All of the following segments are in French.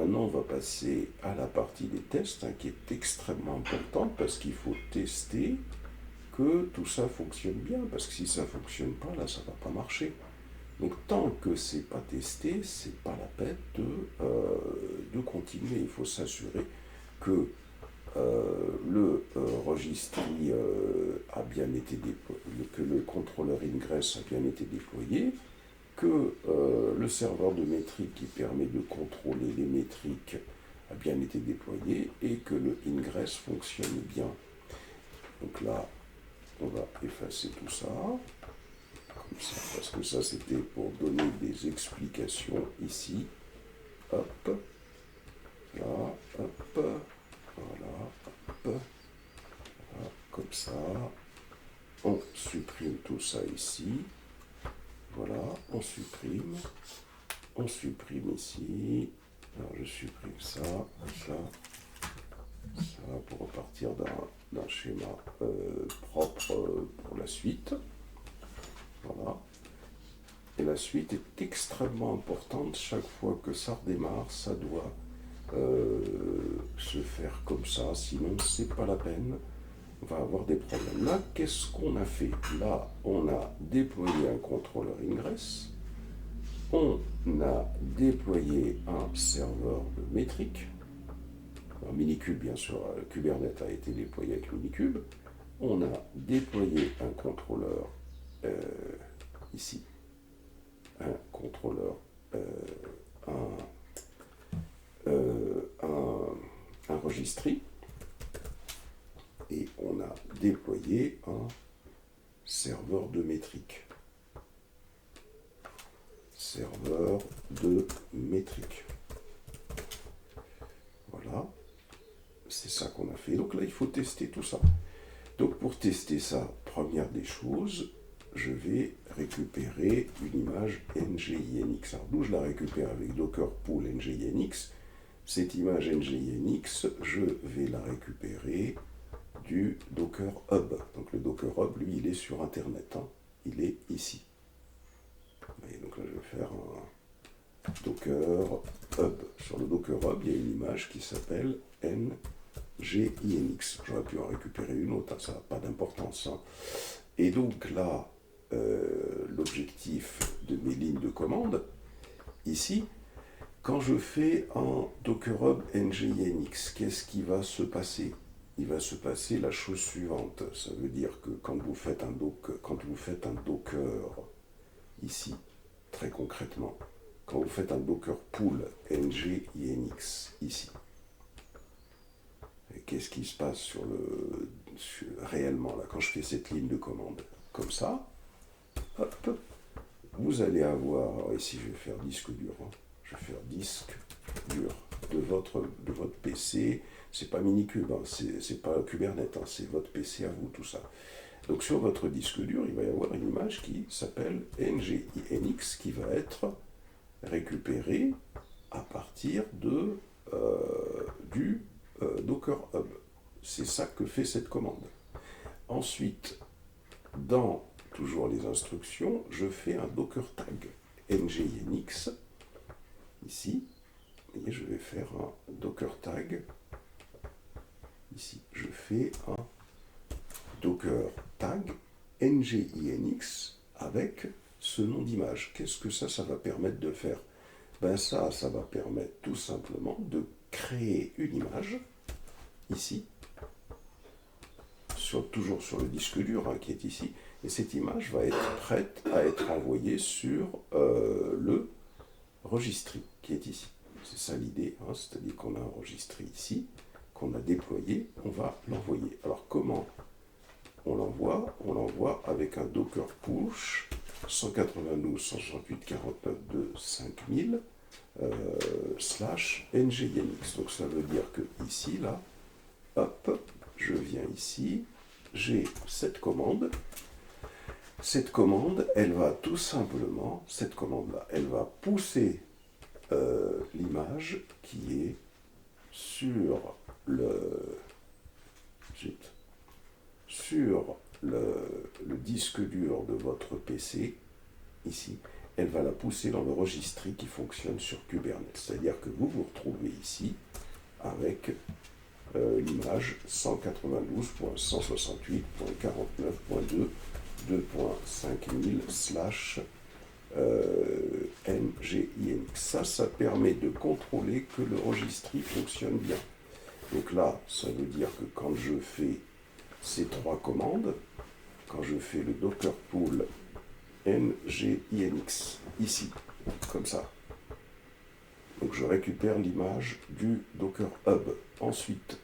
maintenant, on va passer à la partie des tests, qui est extrêmement importante parce qu'il faut tester que tout ça fonctionne bien. Parce que si ça ne fonctionne pas, là, ça ne va pas marcher. Donc tant que c'est pas testé, c'est pas la peine de continuer. Il faut s'assurer que le registry a bien été déployé, que le contrôleur ingress a bien été déployé, que le serveur de métrique qui permet de contrôler les métriques a bien été déployé et que le ingress fonctionne bien. Donc là, on va effacer tout ça. Comme ça, parce que ça c'était pour donner des explications ici. Hop, là, hop, voilà, hop, là, comme ça. On supprime tout ça ici. Voilà, on supprime ici. Alors je supprime ça, pour repartir d'un schéma propre pour la suite. Voilà. Et la suite est extrêmement importante. Chaque fois que ça redémarre, ça doit se faire comme ça. Sinon, c'est pas la peine. On va avoir des problèmes. Là, qu'est-ce qu'on a fait? Là, on a déployé un contrôleur ingress. On a déployé un serveur de métrique. Un Minikube, bien sûr. Kubernetes a été déployé avec Minikube. On a déployé un contrôleur ici, un contrôleur, un registry, et on a déployé un serveur de métrique. Serveur de métrique. Voilà, c'est ça qu'on a fait. Donc là, il faut tester tout ça. Donc pour tester ça, première des choses, je vais récupérer une image NGINX. Alors d'où je la récupère avec Docker Pool NGINX. Cette image NGINX, je vais la récupérer du Docker Hub. Donc le Docker Hub, lui, il est sur Internet. Il est ici. Et donc là, je vais faire un Docker Hub. Sur le Docker Hub, il y a une image qui s'appelle NGINX. J'aurais pu en récupérer une autre, ça n'a pas d'importance. Et donc là, l'objectif de mes lignes de commande, ici, quand je fais un Docker Hub NGINX, qu'est-ce qui va se passer? Il va se passer la chose suivante. Ça veut dire que quand vous faites un Docker ici, très concrètement, quand vous faites un Docker Pool NGINX ici, qu'est-ce qui se passe réellement là, quand je fais cette ligne de commande? Comme ça, hop, vous allez avoir, alors ici je vais faire disque dur, je vais faire disque dur de votre PC, c'est pas Minikube, c'est pas Kubernetes, c'est votre PC à vous, tout ça. Donc sur votre disque dur, il va y avoir une image qui s'appelle NGINX qui va être récupérée à partir du Docker Hub. C'est ça que fait cette commande. Ensuite, dans toujours les instructions, je fais un Docker tag NGINX ici, et je vais faire un Docker tag ici. Je fais un Docker tag NGINX avec ce nom d'image. Qu'est-ce que ça va permettre de faire? Ça va permettre tout simplement de créer une image ici, toujours sur le disque dur qui est ici, et cette image va être prête à être envoyée sur le registry qui est ici. C'est ça l'idée, c'est-à-dire qu'on a un registry ici, qu'on a déployé, on va l'envoyer. Alors comment on l'envoie? On l'envoie avec un Docker push 192.168.49.2.5000 /NGINX. Donc ça veut dire que ici, là, hop, je viens ici, j'ai cette commande. Cette commande, elle va tout simplement, cette commande-là, elle va pousser l'image qui est sur le disque dur de votre PC, ici, elle va la pousser dans le registry qui fonctionne sur Kubernetes. C'est-à-dire que vous vous retrouvez ici avec l'image 192.168.49.2 2.5000 /NGINX. Ça permet de contrôler que le registry fonctionne bien. Donc là, ça veut dire que quand je fais ces trois commandes, quand je fais le docker pool NGINX, ici, comme ça, donc je récupère l'image du Docker Hub. Ensuite,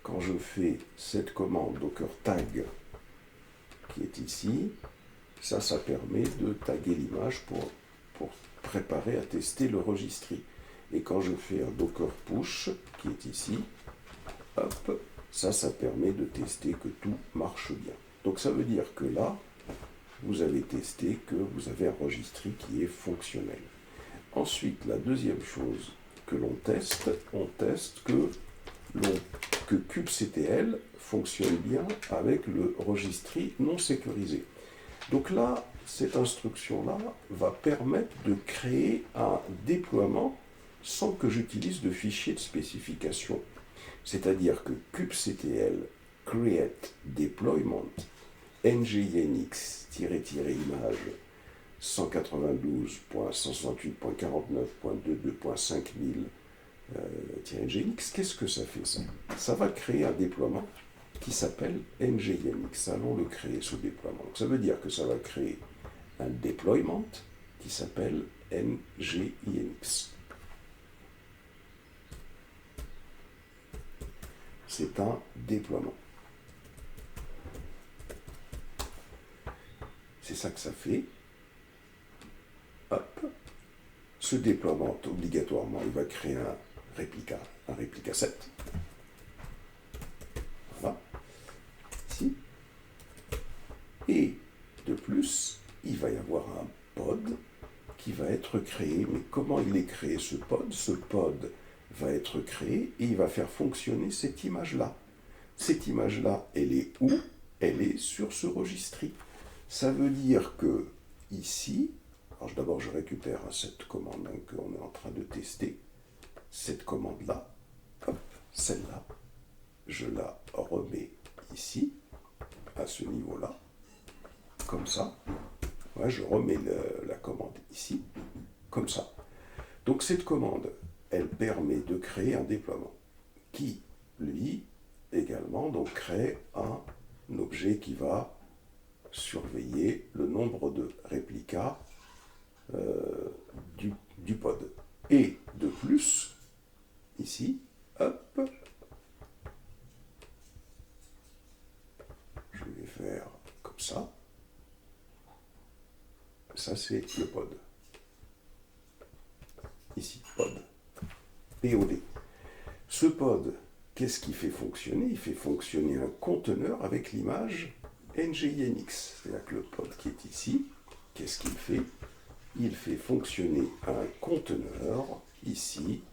quand je fais cette commande Docker Tag, qui est ici, ça permet de taguer l'image pour préparer à tester le registry. Et quand je fais un Docker Push, qui est ici, hop, ça permet de tester que tout marche bien. Donc ça veut dire que là, vous avez testé que vous avez un registry qui est fonctionnel. Ensuite, la deuxième chose que l'on teste, on teste que kubectl fonctionne bien avec le registry non sécurisé. Donc là, cette instruction-là va permettre de créer un déploiement sans que j'utilise de fichier de spécification. C'est-à-dire que kubectl create deployment nginx-image 192.168.49.22.5000-nginx, qu'est-ce que ça fait ça? Ça va créer un déploiement qui s'appelle nginx. Allons le créer, ce déploiement. Donc ça veut dire que ça va créer un deployment qui s'appelle nginx. C'est un déploiement. C'est ça que ça fait. Hop. Ce déploiement, obligatoirement, il va créer un réplica 7. Voilà. Ici. Et de plus, il va y avoir un pod qui va être créé. Mais comment il est créé, ce pod? Ce pod va être créé et il va faire fonctionner cette image-là. Cette image-là, elle est où? Elle est sur ce registry. Ça veut dire que ici, alors d'abord je récupère cette commande qu'on est en train de tester. Cette commande-là, hop, celle-là, je la remets ici, à ce niveau-là, comme ça. Ouais, je remets la commande ici, comme ça. Donc cette commande, elle permet de créer un déploiement qui, lui, également, donc crée un objet qui va surveiller le nombre de réplicas du pod. Et de plus, ici, hop, je vais faire comme ça. Ça, c'est le pod. Ici, pod. POD. Ce pod, qu'est-ce qu'il fait fonctionner? Il fait fonctionner un conteneur avec l'image nginx. C'est-à-dire que le pod qui est ici, qu'est-ce qu'il fait? Il fait fonctionner un conteneur ici.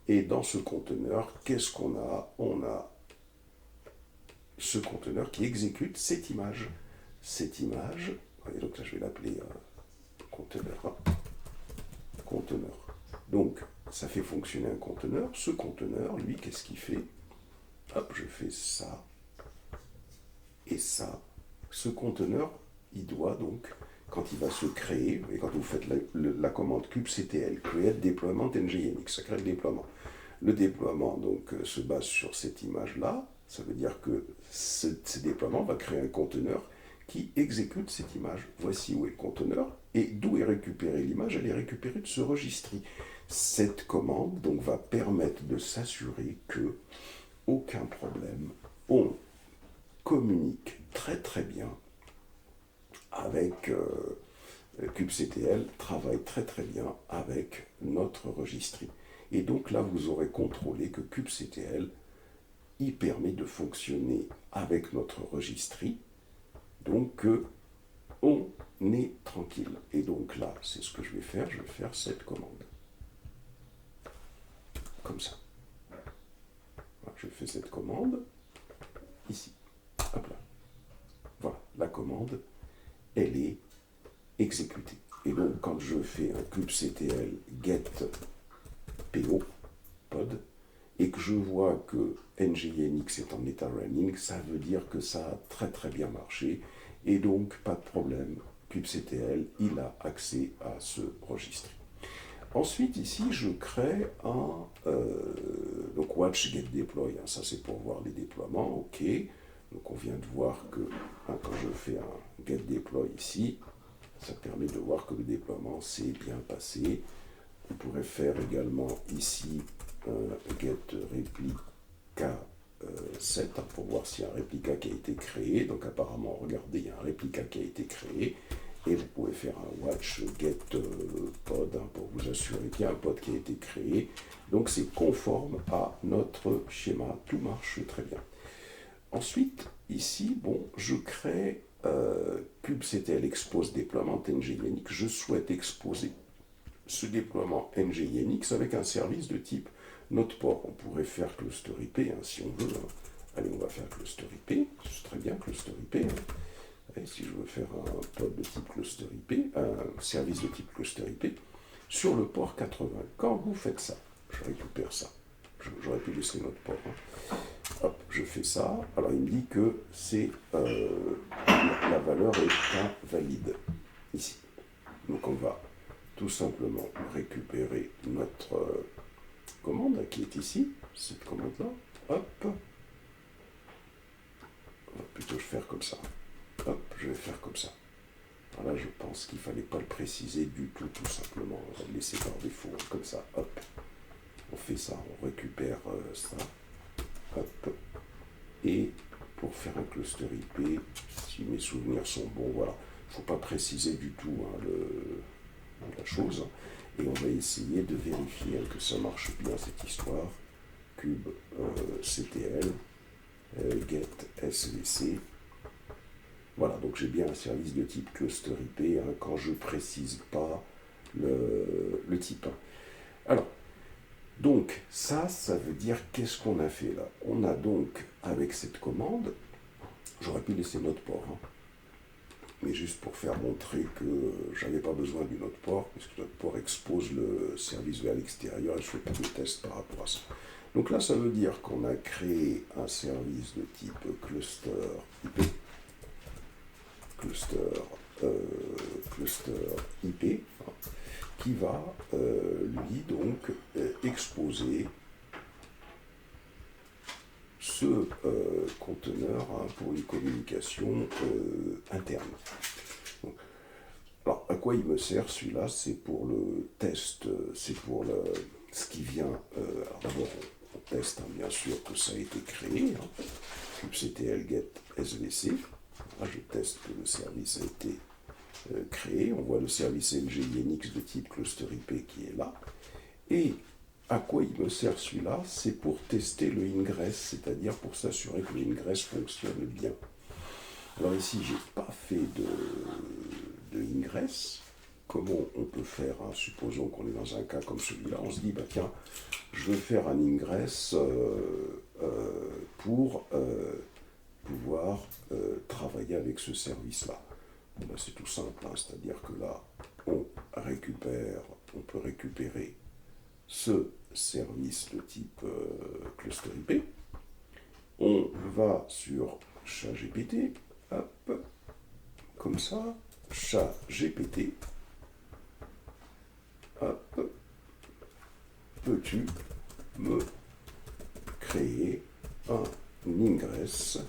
Et dans ce conteneur, qu'est-ce qu'on a? On a ce conteneur qui exécute cette image. Cette image, et donc là je vais l'appeler conteneur. Conteneur. Donc, ça fait fonctionner un conteneur. Ce conteneur, lui, qu'est-ce qu'il fait? Hop, je fais ça et ça. Ce conteneur, il doit donc, quand il va se créer, et quand vous faites la commande kubectl, create deployment nginx, ça crée le déploiement. Le déploiement, donc, se base sur cette image-là. Ça veut dire que ce déploiement va créer un conteneur qui exécute cette image. Voici où est le conteneur. Et d'où est récupérée l'image? Elle est récupérée de ce registry. Cette commande donc va permettre de s'assurer que aucun problème, on communique très très bien avec kubectl, travaille très très bien avec notre registry. Et donc là, vous aurez contrôlé que kubectl, il permet de fonctionner avec notre registry. Donc, on est tranquille. Et donc là, c'est ce que je vais faire. Je vais faire cette commande. Comme ça. Voilà, je fais cette commande ici. Hop là. Voilà, la commande, elle est exécutée. Et donc, quand je fais un kubectl get PO, pod, et que je vois que NGINX est en état running, ça veut dire que ça a très très bien marché, et donc pas de problème, kubectl, il a accès à ce registre. Ensuite, ici, je crée donc watch get deploy, hein, ça c'est pour voir les déploiements, ok. Donc on vient de voir que quand je fais un get deploy ici, ça permet de voir que le déploiement s'est bien passé. On pourrait faire également ici un get replica 7 pour voir s'il y a un réplica qui a été créé. Donc apparemment, regardez, il y a un réplica qui a été créé. Et vous pouvez faire un watch get pod pour vous assurer qu'il y a un pod qui a été créé. Donc c'est conforme à notre schéma. Tout marche très bien. Ensuite, ici, bon, je crée kubectl expose déploiement NGINX. Je souhaite exposer ce déploiement NGINX avec un service de type node-port. On pourrait faire cluster IP hein, si on veut. Hein. Allez, on va faire cluster IP. C'est très bien, cluster IP. Hein. Et si je veux faire un pod de type cluster IP, un service de type cluster IP, sur le port 80. Quand vous faites ça, je récupère ça. J'aurais pu laisser notre port. Hein. Hop, je fais ça. Alors il me dit que c'est la valeur est invalide ici. Donc on va tout simplement récupérer notre commande qui est ici, cette commande-là. Hop. On va plutôt faire comme ça. Hop, je vais faire comme ça. Voilà, je pense qu'il ne fallait pas le préciser du tout, tout simplement. On va le laisser par défaut, comme ça. Hop. On fait ça, on récupère ça. Hop. Et pour faire un cluster IP, si mes souvenirs sont bons, voilà. Il ne faut pas préciser du tout hein, la chose. Et on va essayer de vérifier que ça marche bien cette histoire. Cube CTL, get SVC. Voilà, donc j'ai bien un service de type cluster IP hein, quand je ne précise pas le type. Alors, donc ça veut dire qu'est-ce qu'on a fait là? On a donc, avec cette commande, j'aurais pu laisser notre port, hein, mais juste pour faire montrer que j'avais pas besoin du notre port, puisque notre port expose le service vers l'extérieur et je fais pas de test par rapport à ça. Donc là, ça veut dire qu'on a créé un service de type cluster IP, cluster IP, hein, qui va lui donc exposer ce conteneur hein, pour une communication interne. Donc, alors, à quoi il me sert celui-là? C'est pour le test, c'est pour ce qui vient. Alors d'abord, on teste hein, bien sûr que ça a été créé. Hein, kubectl get SVC. Là, je teste que le service a été créé. On voit le service NGINX de type cluster IP qui est là. Et à quoi il me sert celui-là? C'est pour tester le ingress, c'est-à-dire pour s'assurer que le ingress fonctionne bien. Alors ici, je n'ai pas fait de ingress. Comment on peut faire hein? Supposons qu'on est dans un cas comme celui-là, on se dit, bah tiens, je veux faire un ingress pour pouvoir travailler avec ce service-là. Bon, ben, c'est tout simple, hein, c'est-à-dire que là, on peut récupérer ce service de type cluster IP. On va sur ChatGPT, hop, comme ça, ChatGPT, hop, peux-tu me créer un ingress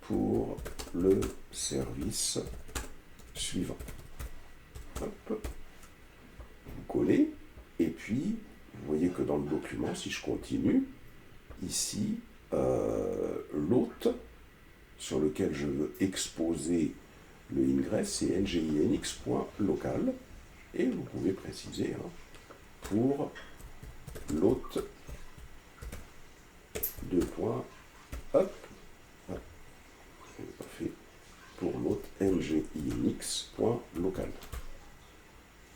pour le service suivant. Hop, vous collez, et puis vous voyez que dans le document, si je continue, ici, l'hôte sur lequel je veux exposer le ingress, c'est nginx.local, et vous pouvez préciser hein, pour l'hôte 2. Hop, on n'est pas fait, pour l'hôte nginx.local.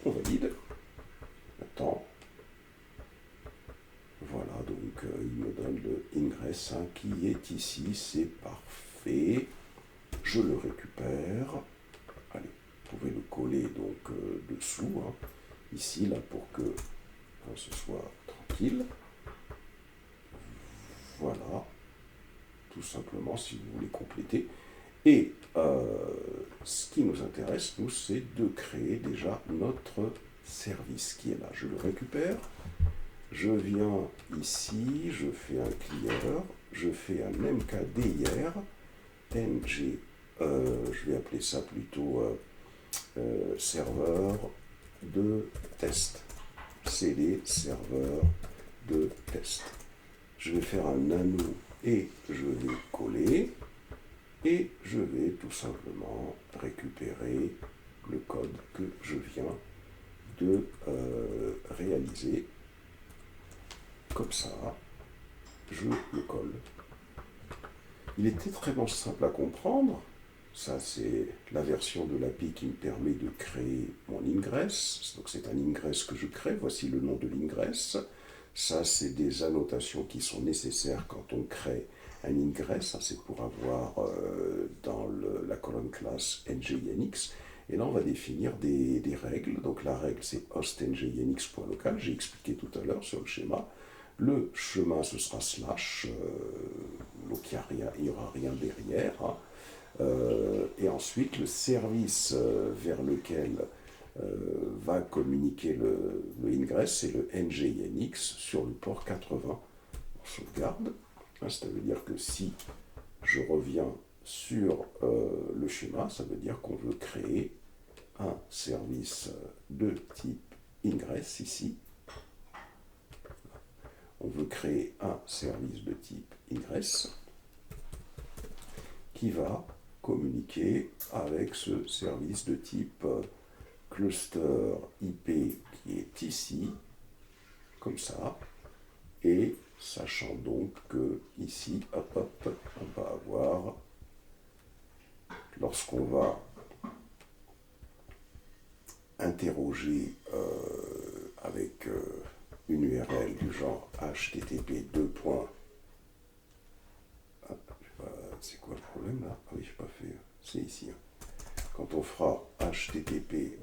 On valide. Maintenant, voilà, donc il me donne le ingress hein, qui est ici, c'est parfait. Je le récupère. Allez, vous pouvez le coller. coller donc dessous, hein, ici, là, pour que ce soit tranquille. Voilà, tout simplement, si vous voulez compléter. Et ce qui nous intéresse, nous, c'est de créer déjà notre service qui est là. Je le récupère, je viens ici, je fais un clear, je fais un mkdir, ng, je vais appeler ça plutôt serveur de test. cd serveur de test. Je vais faire un nano et je vais coller. Et je vais tout simplement récupérer le code que je viens de réaliser. Comme ça, je le colle. Il était très simple à comprendre. Ça, c'est la version de l'API qui me permet de créer mon ingress. Donc, c'est un ingress que je crée. Voici le nom de l'ingress. Ça, c'est des annotations qui sont nécessaires quand on crée un ingress. C'est pour avoir dans la colonne classe NGINX. Et là, on va définir des règles. Donc, la règle, c'est host_nginx.local. J'ai expliqué tout à l'heure sur le schéma. Le chemin, ce sera slash. Donc, il n'y aura rien derrière. Hein. Et ensuite, le service vers lequel va communiquer le ingress, c'est le NGINX sur le port 80 en sauvegarde. Ça veut dire que si je reviens sur le schéma, ça veut dire qu'on veut créer un service de type ingress ici. On veut créer un service de type ingress qui va communiquer avec ce service de type cluster IP qui est ici, comme ça, et sachant donc que ici, on va avoir, lorsqu'on va interroger avec une URL du genre http c'est quoi le problème là? Ah oui, je n'ai pas fait. C'est ici. Quand on fera http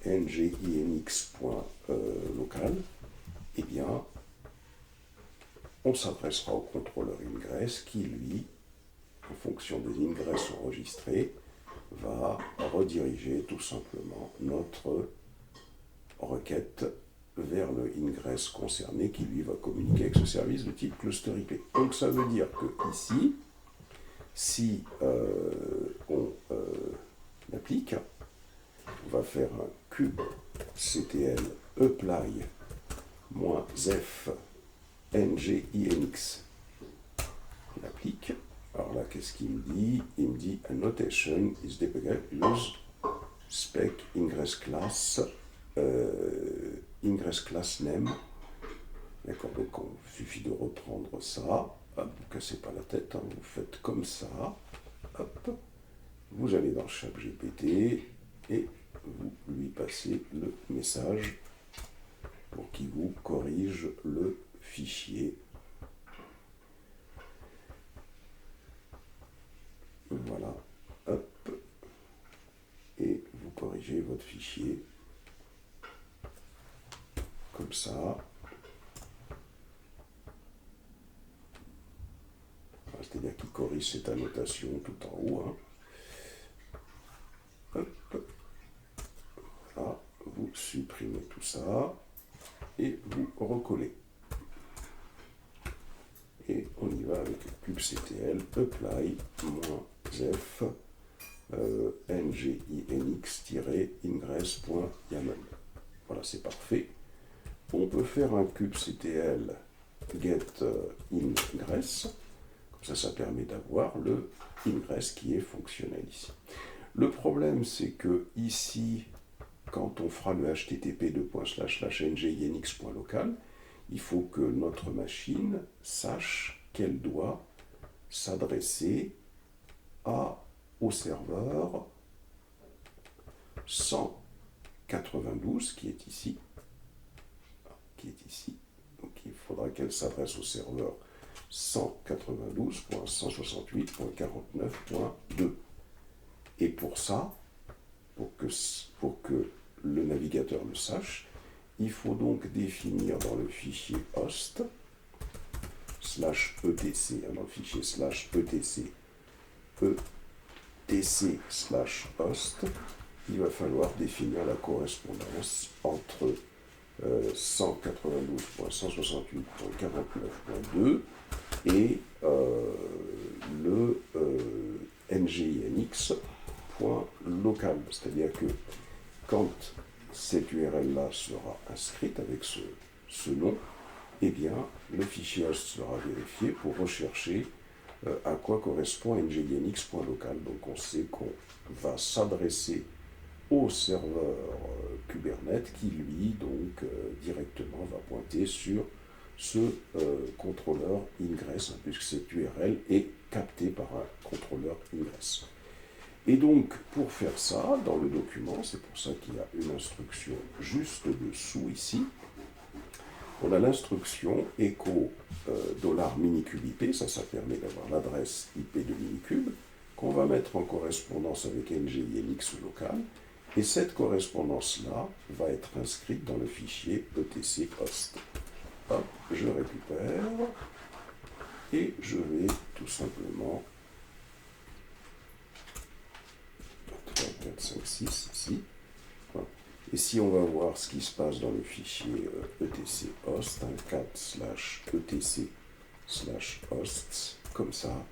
nginx.local, eh bien, on s'adressera au contrôleur ingress qui, lui, en fonction des ingress enregistrés, va rediriger tout simplement notre requête vers le ingress concerné qui lui va communiquer avec ce service de type cluster IP. Donc ça veut dire que ici, si on applique, on va faire un kubectl apply -f nginx. On applique. Alors là, qu'est-ce qu'il me dit? Il me dit annotation is debugged use spec ingress class ingress class name. D'accord, donc il suffit de reprendre ça. Hop, vous ne cassez pas la tête, hein, vous faites comme ça. Hop, vous allez dans ChatGPT et vous lui passez le message pour qu'il vous corrige le fichier. Voilà, hop, et vous corrigez votre fichier comme ça. C'est-à-dire qu'il corrige cette annotation tout en haut. Hein. Hop. Voilà, vous supprimez tout ça et vous recollez. Et on y va avec kubectl apply -f nginx-ingress.yaml. Voilà, c'est parfait. On peut faire un kubectl get ingress. Comme ça permet d'avoir le ingress qui est fonctionnel ici. Le problème, c'est que ici, quand on fera le http://nginx.local, il faut que notre machine sache qu'elle doit s'adresser au serveur 192 qui est ici. Donc il faudra qu'elle s'adresse au serveur 192.168.49.2. Et pour ça, pour que le navigateur le sache, il faut donc définir dans le fichier host /etc, dans le fichier etc/host, il va falloir définir la correspondance entre 192.168.49.2 et le ngInx.local. C'est-à-dire que quand cette URL-là sera inscrite avec ce nom, eh bien, le fichier host sera vérifié pour rechercher à quoi correspond ngInx.local. Donc on sait qu'on va s'adresser au serveur Kubernetes qui, lui, donc directement va pointer sur ce contrôleur ingress, hein, puisque cette URL est captée par un contrôleur ingress. Et donc, pour faire ça, dans le document, c'est pour ça qu'il y a une instruction juste dessous ici, on a l'instruction echo $minikube IP, ça permet d'avoir l'adresse IP de Minikube, qu'on va mettre en correspondance avec ngInx local, et cette correspondance-là va être inscrite dans le fichier etc host. Hop, je récupère, et je vais tout simplement 3, 4, 5, 6 ici. Voilà. Et si on va voir ce qui se passe dans le fichier etc host, 4/etc/hosts, comme ça,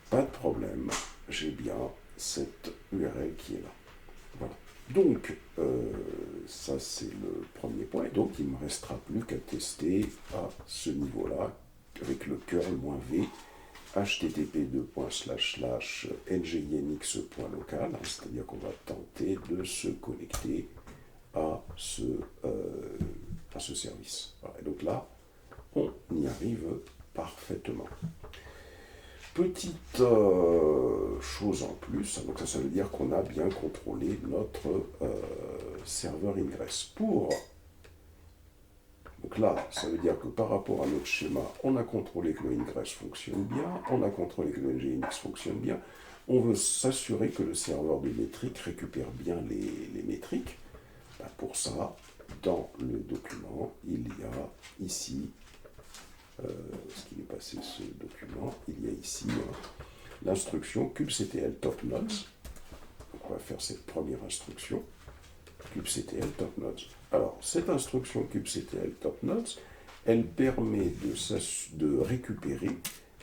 pas de problème, j'ai bien cette URL qui est là. Voilà. Donc, ça c'est le premier point. Et donc, il ne me restera plus qu'à tester à ce niveau-là, avec le curl-v, http://ngInx.local, c'est-à-dire qu'on va tenter de se connecter à ce service. Voilà. Et donc là, on y arrive parfaitement. Petite chose en plus, donc ça veut dire qu'on a bien contrôlé notre serveur ingress. Donc là, ça veut dire que par rapport à notre schéma, on a contrôlé que le ingress fonctionne bien, on a contrôlé que le ngInx fonctionne bien, on veut s'assurer que le serveur de métriques récupère bien les métriques. Ben pour ça, dans le document, il y a ici, ce qu'il est passé ce document, il y a ici l'instruction kubectl topnodes. Donc on va faire cette première instruction, kubectl topnodes. Alors, cette instruction kubectl topnodes, elle permet de récupérer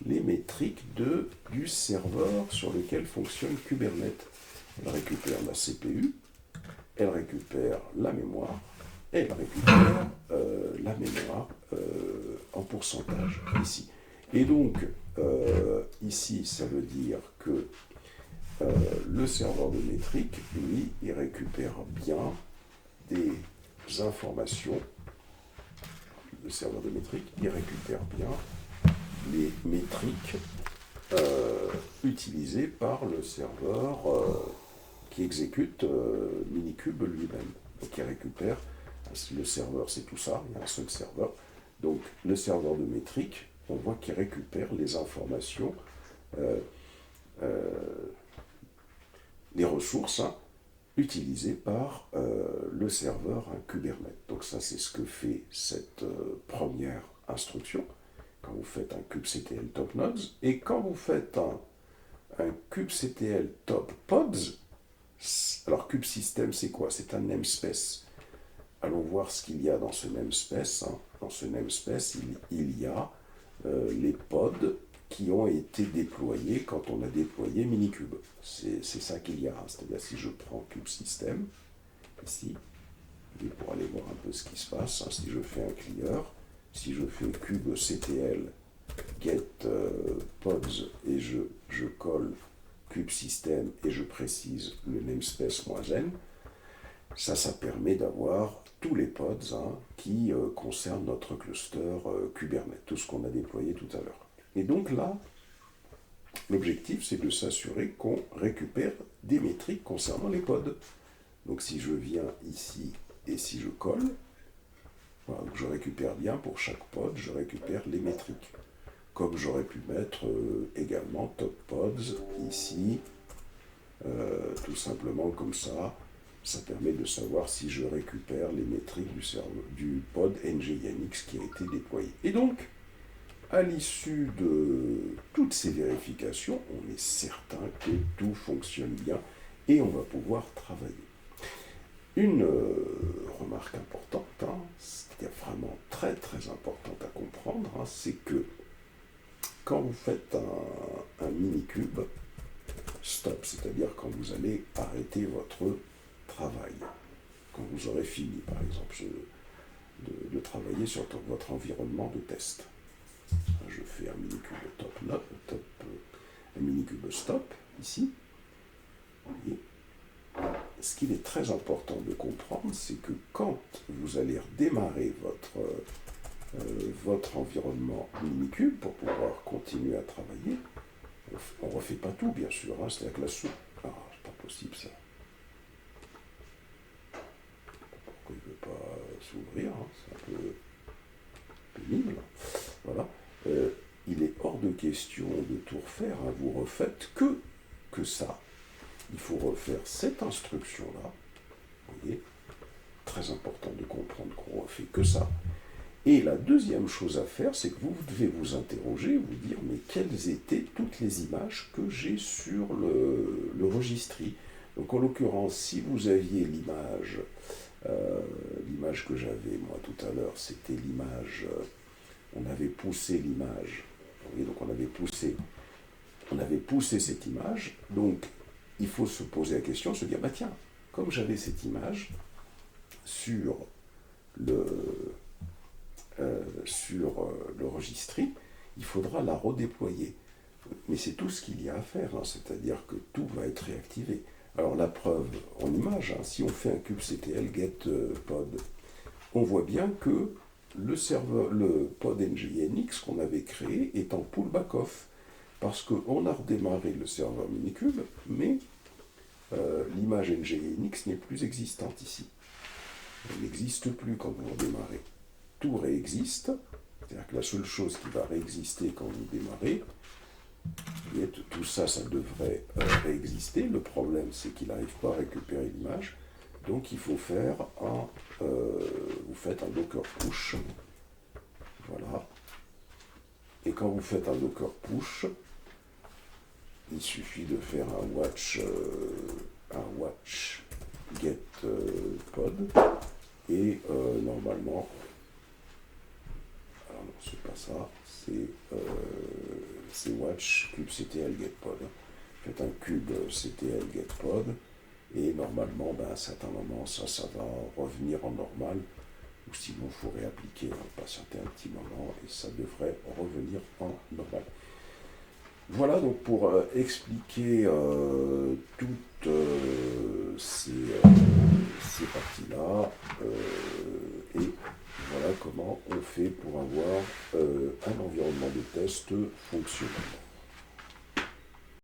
les métriques du serveur sur lequel fonctionne Kubernetes. Elle récupère la CPU, elle récupère la mémoire, et elle récupère la mémoire en pourcentage ici. Et donc, ici, ça veut dire que le serveur de métrique, lui, il récupère bien des informations. Le serveur de métrique, il récupère bien les métriques utilisées par le serveur qui exécute Minikube lui-même. Donc il récupère, le serveur c'est tout ça, il y a un seul serveur. Donc le serveur de métrique, on voit qu'il récupère les informations, les ressources utilisées par le serveur Kubernetes. Donc ça c'est ce que fait cette première instruction quand vous faites un kubectl topnodes. Et quand vous faites un kubectl toppods, alors kubesystem c'est quoi? C'est un namespace. Allons voir ce qu'il y a dans ce namespace. Dans ce namespace, il y a les pods qui ont été déployés quand on a déployé Minikube. C'est ça qu'il y a. C'est-à-dire si je prends kubesystem, ici, et pour aller voir un peu ce qui se passe, si je fais un clear, si je fais kubectl get pods et je colle kubesystem et je précise le namespace -n, ça permet d'avoir tous les pods qui concernent notre cluster Kubernetes, tout ce qu'on a déployé tout à l'heure. Et donc là, l'objectif, c'est de s'assurer qu'on récupère des métriques concernant les pods. Donc si je viens ici et si je colle, voilà, donc je récupère bien pour chaque pod, je récupère les métriques. Comme j'aurais pu mettre également top pods ici, Tout simplement comme ça, ça permet de savoir si je récupère les métriques du pod NGINX qui a été déployé. Et donc, à l'issue de toutes ces vérifications, on est certain que tout fonctionne bien et on va pouvoir travailler. Une remarque importante, ce qui est vraiment très très importante à comprendre, c'est que quand vous faites un mini-cube, stop, c'est-à-dire quand vous allez arrêter votre travail, quand vous aurez fini par exemple de travailler sur votre environnement de test. Je fais un mini-cube un mini-cube stop ici. Et ce qu'il est très important de comprendre, c'est que quand vous allez redémarrer votre environnement mini-cube pour pouvoir continuer à travailler, on ne refait pas tout, bien sûr, c'est-à-dire que la soupe, c'est pas possible ça. Pourquoi il ne veut pas s'ouvrir, c'est un peu pénible. Voilà. Il est hors de question de tout refaire, vous refaites que ça. Il faut refaire cette instruction-là, vous voyez, très important de comprendre qu'on ne refait que ça. Et la deuxième chose à faire, c'est que vous devez vous interroger, vous dire, mais quelles étaient toutes les images que j'ai sur le registry. Donc en l'occurrence, si vous aviez l'image que j'avais moi tout à l'heure, c'était l'image, on avait poussé l'image, vous voyez, donc on avait poussé cette image, donc il faut se poser la question, se dire, bah tiens, comme j'avais cette image sur le registry, il faudra la redéployer. Mais c'est tout ce qu'il y a à faire, c'est-à-dire que tout va être réactivé. Alors la preuve en image, si on fait un kubectl get pod, on voit bien que le pod NGINX qu'on avait créé est en pull back-off, parce qu'on a redémarré le serveur Minikube, mais l'image NGINX n'est plus existante ici. Elle n'existe plus quand vous redémarrez. Tout réexiste, c'est-à-dire que la seule chose qui va réexister quand vous démarrez, et tout ça, ça devrait réexister. Le problème, c'est qu'il n'arrive pas à récupérer l'image. Donc il faut faire vous faites un docker push. Voilà. Et quand vous faites un docker push, il suffit de faire un watch get pod. Et normalement, alors non, c'est pas ça, c'est watch kubectl get pod. Faites un kubectl get pod. Et normalement, à un certain moment, ça va revenir en normal. Ou sinon, il faut réappliquer, patienter un petit moment, et ça devrait revenir en normal. Voilà donc pour expliquer toutes ces parties-là. Et voilà comment on fait pour avoir un environnement de test fonctionnel.